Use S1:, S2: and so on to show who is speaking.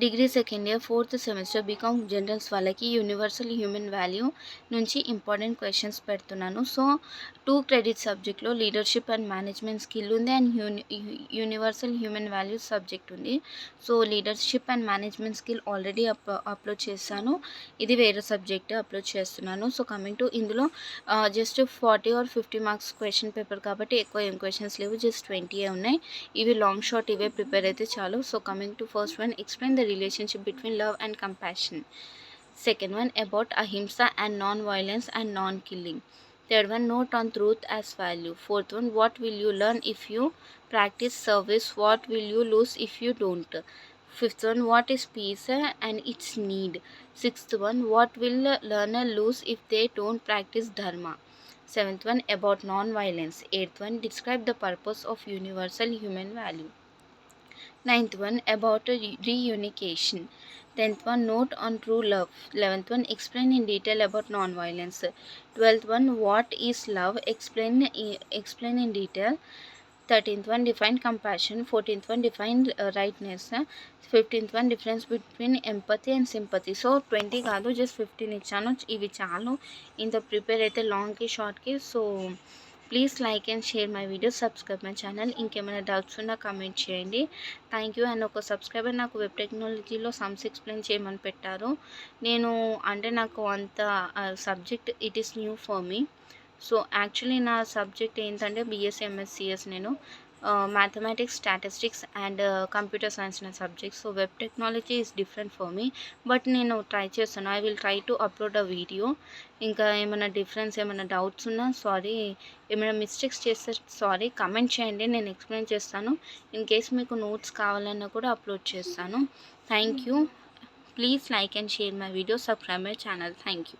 S1: Degree second year fourth semester BCom generals వాళ్ళకి universal human value నుంచి important questions పెడుతున్నాను. So 2 credit సబ్జెక్ట్‌లో leadership and management skill ఉంది. And universal human values subject ఉంది. So leadership and management skill already upload చేశాను. ఇది వేరే subject upload చేస్తున్నాను. సో కమింగ్ టు ఇందులో just 40 or 50 marks question paper కాబట్టి ఎక్కువ ఏం క్వశ్చన్స్ లేవు. జస్ట్ 20 ఉన్నాయి. ఇవి లాంగ్ షార్ట్ ఇవే ప్రిపేర్ అయితే చాలు. So coming to first one, explain the relationship between love and compassion. Second one, about ahimsa and non-violence and non-killing. Third one, note on truth as value. Fourth one, what will you learn if you practice service? What will you lose if you don't? Fifth one, what is peace and its need? Sixth one, what will a learner lose if they don't practice dharma? Seventh one, about non-violence. Eighth one, describe the purpose of universal human value. Ninth one, about reunification. 10th one, note on true love. 11th one, explain in detail about non-violence. 12th one, what is love? Explain in detail. 13th one, define compassion. 14th one, define rightness. 15th one, difference between empathy and sympathy. So 20 కాదు, just 15 ఇచ్చాను. ఇవి చాలు ఇంత prepare అయితే లాంగ్కి షార్ట్కి. So please like and share my video, subscribe my channel. ఇంకేమైనా doubts ఉన్నా కమెంట్ చేయండి. Thank you. అండ్ ఒక సబ్స్క్రైబర్ నాకు వెబ్ టెక్నాలజీలో సమ్స్ ఎక్స్ప్లెయిన్ చేయమని పెట్టారు. నేను అంటే నాకు అంత subject it is new for me. So actually నా సబ్జెక్ట్ ఏంటంటే బీఎస్సీ ఎంఎస్సిఎస్. నేను mathematics, statistics and computer science నా subjects. So web technology is different for me. But నేను ట్రై చేస్తాను. I will try to upload a video. ఇంకా ఏమైనా difference, ఏమైనా doubts ఉన్నా సారీ, ఏమైనా మిస్టేక్స్ చేస్తే సారీ, కమెంట్ చేయండి, నేను ఎక్స్ప్లెయిన్ చేస్తాను. ఇన్ కేస్ మీకు నోట్స్ కావాలన్నా కూడా అప్లోడ్ చేస్తాను. Thank you. Please like and share my video, subscribe my channel. Thank you.